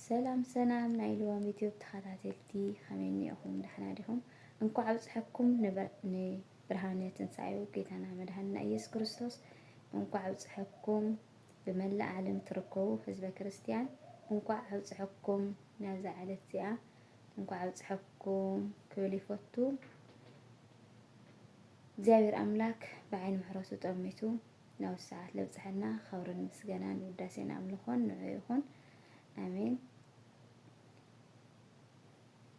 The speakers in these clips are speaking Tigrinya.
ሰላም ሰላም ናይ ልዋም ዩቲዩብ ተኸታተልቲ ከመይ ኢኹም ደህና ዲኹም? እንኳዕ ኣብፅሐኩም ንብርሃነ ትንሣኤው ጌታና መድኃኒና ኢየሱስ ክርስቶስ እንኳዕ ኣብፅሐኩም ብመላእ ዓለም ትርከቡ ህዝበ ክርስቲያን እንኳዕ ኣብፅሐኩም ናብዛ ዓለት እዚኣ እንኳዕ ኣብፅሐኩም ክብል ይፈቱ። እግዚአብሔር አምላክ ብዓይን ምሕረቱ ጠሚቱ ናብ ሰዓት ለብፅሐና ኸብርን ምስጋናን ውዳሴን ኣምልኾን ንዑ ይኹን አሜን።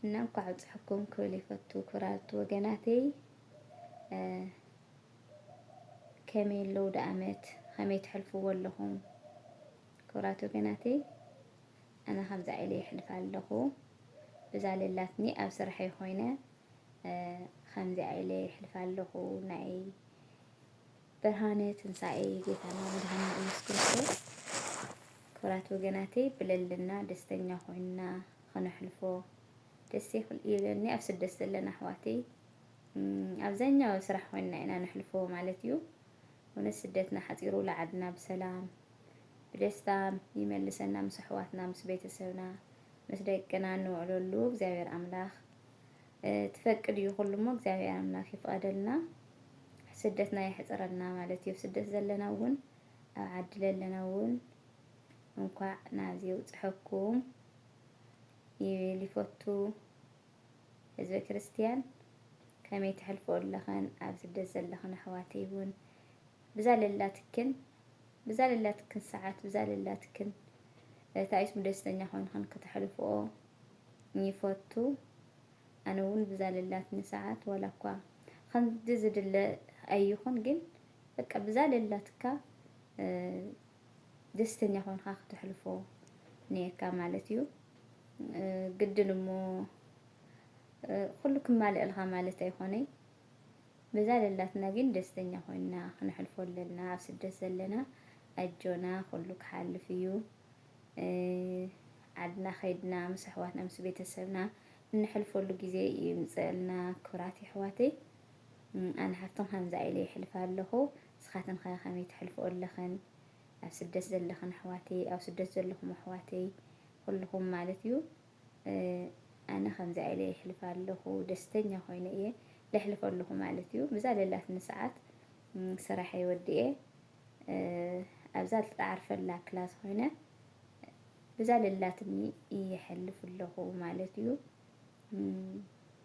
እና እንኳዕ ኣብፅሐኩም ክብል ይፈቱ። ክብራት ወገናተይ ከመይ ኣለዉ ደኣመት ከመይ ትሕልፍዎ ኣለኹም? ክብራት ወገናተይ ኣነ ከምዚ ኢለ ይሕልፍ ኣለኹ። ብዛ ሌላትኒ ኣብ ስራሐይ ኮይነ ከምዚ ኢለ ይሕልፍ ኣለኹ። ናይ ብርሃነ ትንሣኤ ጌታና መድኃኒና ኢየሱስ ክርስቶስ ክብራት ወገናተይ ብለልና ደስተኛ ኮይንና ከነሕልፎ ደስ ይብለኒ። ኣብ ስደት ዘለና ኣሕዋተይ ኣብዛኛው ስራሕ ኮይንና ኢና ነሕልፎ ማለት እዩ። እውነት ስደትና ሓፂሩ ለዓድና ብሰላም ብደስታ ይመልሰና ምስ ኣሕዋትና ምስ ቤተሰብና ምስ ደቅና ንውዕለሉ እግዚአብሔር ኣምላኽ ትፈቅድ እዩ ኩሉ እሞ እግዚአብሔር ኣምላኽ ይፍቀደልና። ስደትና ይሕፅረና ማለት እዩ። ስደት ዘለና እውን ኣብ ዓዲ ዘለና እውን እንኳዕ ናብዚ የውፅሐኩም ይብል ይፈቱ። ህዝበ ክርስቲያን ከመይ ትሕልፎ ኣለኸን? ኣብ ስደት ዘለኸን ኣሕዋተይ እውን ብዛ ሌላትክን ሰዓት ብዛ ሌላትክን ታይስሙ ደስተኛ ኮይንከን ክትሕልፍኦ ይፈቱ። ኣነ እውን ብዛ ሌላትኒ ሰዓት ዋላ እኳ ከምዚ ዝድለ ኣይኹን ግን በቃ ብዛ ሌላትካ ደስተኛ ኮይንካ ክትሕልፎ ነየካ ማለት እዩ። ግድን እሞ ኩሉ ክማልአልካ ማለት ኣይኮነይ። በዛ ሌላትና ግን ደስተኛ ኮይንና ክንሕልፎ ኣለና። ኣብ ስደት ዘለና ኣጆና ኩሉ ክሓልፍ እዩ። ዓድና ከይድና ምስ ኣሕዋትና ምስ ቤተሰብና እንሕልፈሉ ግዜ ይምፅአልና። ክብራት ኣሕዋተይ ኣነ ሓፍቶም ከምዛ ኢለ ይሕልፍ ኣለኹ። ንስኻትኩን ከ ከመይ ትሕልፎ ኣለኸን? ኣብ ስደት ዘለኸን ኣሕዋተይ ኣብ ስደት ዘለኹም ኣሕዋተይ ኩልኩም ማለት እዩ። ኣነ ከምዚ ኢለ ይሕልፍ ኣለኹ። ደስተኛ ኮይነ እየ ለሕልፍ ኣለኹ ማለት እዩ። ብዛ ሌላትኒ ሰዓት ስራሐይ ወዲኤ ኣብዛ ዝተዓርፈላ ክላስ ኮይነ ብዛ ሌላትኒ ይሕልፍ ኣለኹ ማለት እዩ።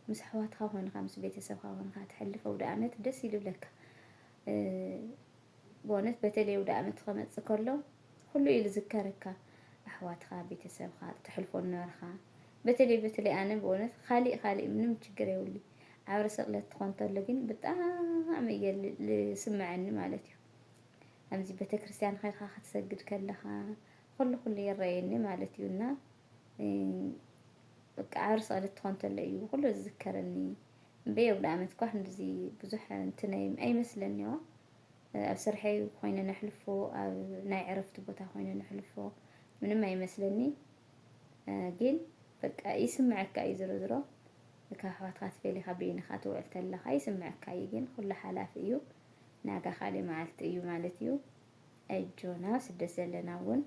ምስ ኣሕዋትካ ኮይንካ ምስ ቤተሰብካ ኮይንካ ትሕልፍ ኣውዳኣመት ደስ ይብለካ። ብእውነት በተለይ ኣውዳኣመት ክመፅእ ከሎ ኩሉ እዩ ዝዝከረካ። ኣሕዋትካ ቤተሰብካ ትሕልፎ ነበርካ በተለይ ኣነ ብእውነት ካሊእ ምንም ችግር የብሉይ። ዓብሪ ስቕለት ትኾን ተሎ ግን ብጣዕሚ እየ ዝስምዐኒ ማለት እዩ። ከምዚ ቤተክርስትያን ከይድካ ክትሰግድ ከለካ ኩሉ ይረአየኒ ማለት እዩ። እና በቃ ዓብሪ ስቕለት ትኾን ተሎ እዩ ኩሉ ዝዝከረኒ። እምበይ ኣውዳኣመት እኳ እንደዚ ብዙሕ እንትን ኣይመስለኒ ዋ። ኣብ ስርሐይ ኮይነ ነሕልፎ ኣብ ናይ ዕረፍቲ ቦታ ኮይነ ነሕልፎ ምንም ኣይመስለኒ። ግን በቃ ይስምዐካ እዩ ዝሮ ካብ ኣሕዋትካ ተፈልይካ በይንካ ትውዕል ተለካ ይስምዐካ እዩ። ግን ኩሉ ሓላፊ እዩ። ናጋ ካሊእ መዓልቲ እዩ ማለት እዩ። ኣጆና ስደት ዘለና እውን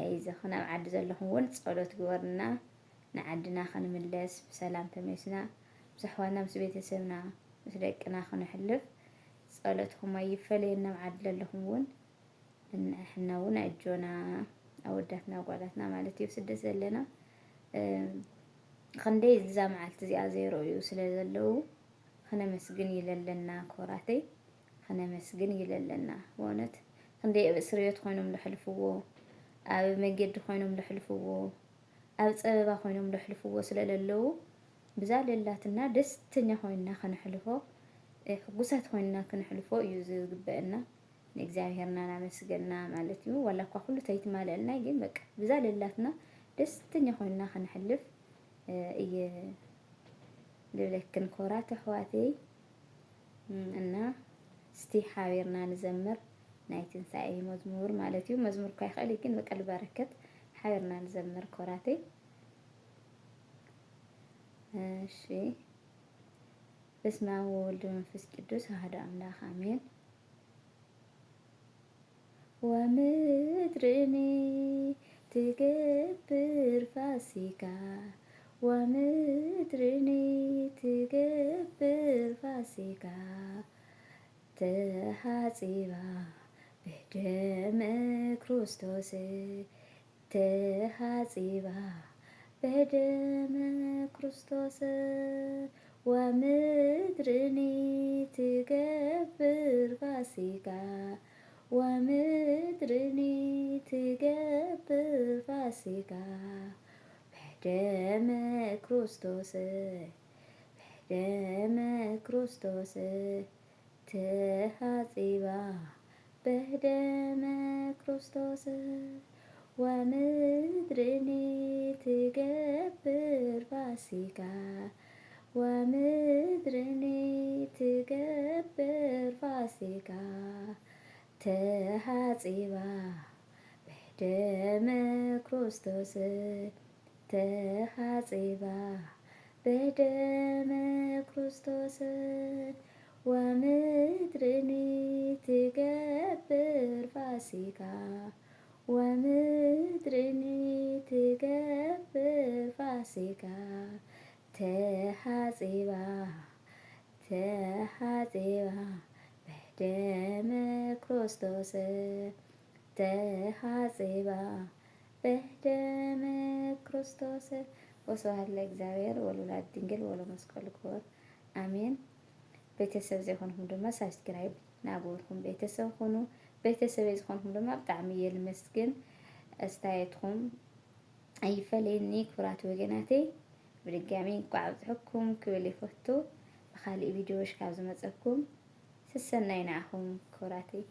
ኣይዞኽን ኣብ ዓዲ ዘለኹም እውን ፀሎት ግበሩልና ንዓድና ክንምለስ ብሰላም ተመሊስና ምስ ኣሕዋትና ምስ ቤተሰብና ምስ ደቅና ክንሕልፍ ፀሎትኩም ኣይፈለየና። ኣብ ዓዲ ዘለኹም እውን ንሕና እውን ኣጆና ኣወዳትና ጓላትና ማለት እዩ ስደት ዘለና ክንደይ እዛ መዓልቲ እዚኣ ዘይረኣዩ ስለ ዘለው ክነመስግን ይለለና። ኮራተይ ክነመስግን ይለለና። ብእውነት ክንደይ ኣብ እስርቤት ኮይኖም ዘሕልፍዎ ኣብ መንገዲ ኮይኖም ዘሕልፍዎ ኣብ ፀበባ ኮይኖም ዘሕልፍዎ ስለዘለው ብዛ ሌላትና ደስተኛ ኮይንና ክንሕልፎ ሕጉሳት ኮይንና ክንሕልፎ እዩ ዝግበአና። ንእግዚአብሔርና ናመስገና ማለት እዩ። ዋላ እኳ ኩሉ ተይትማልአልና ግን በቃ ብዛ ሌላትና ደስተኛ ኮይንና ክንሕልፍ እየ ልብለክን ክብራት ኣሕዋተይ። እና እስቲ ሓቢርና ንዘምር ናይ ትንሣኤ መዝሙር ማለት እዩ። መዝሙር እኳ ይኽእል ግን በቃ ልበረከት ሓቢርና ንዘምር ክብራተይ። እሺ በስመ አብ ወወልድ ወመንፈስ ቅዱስ አሐዱ አምላክ አሜን። ومدرني تجبر فاسكا ومدرني تجبر فاسكا تحاسبا بدم ክርስቶስ تحاسبا بدم ክርስቶስ ومدرني تجبر فاسكا ومدرني تجبر فاسكا بدم ክርስቶስ بدم ክርስቶስ تحاسبا بدم ክርስቶስ ومدرني تجبر فاسكا ومدرني تجبر فاسكا تحاسبا بدم ክርስቶስ تحاسبا بدم ክርስቶስ ومدرني تجبر فاسكا ومدرني تجبر فاسكا تحاسبا تحاسبا بدم ክርስቶስ تحاسبا بدم ክርስቶስ ወስብሐት ለእግዚአብሔር ወለወላዲቱ ድንግል ወለመስቀሉ ክቡር አሜን። ቤተሰብ ዘይኮንኩም ድማ ሳብስክራይብ ናብርኩም ቤተሰብ ኹኑ። ቤተሰብ ዘይኮንኩም ድማ ብጣዕሚ እየ ልመስግን። ኣስተያየትኩም ኣይፈለየኒ ክቡራት ወገናተይ ብድጋሚ እንኳዕ ኣብዝሐኩም ክብል ይፈቱ። ብካሊእ ቪድዮ ሽካብ ዝመፀኩም ስሰናይ ንዓኹም ክቡራተይ።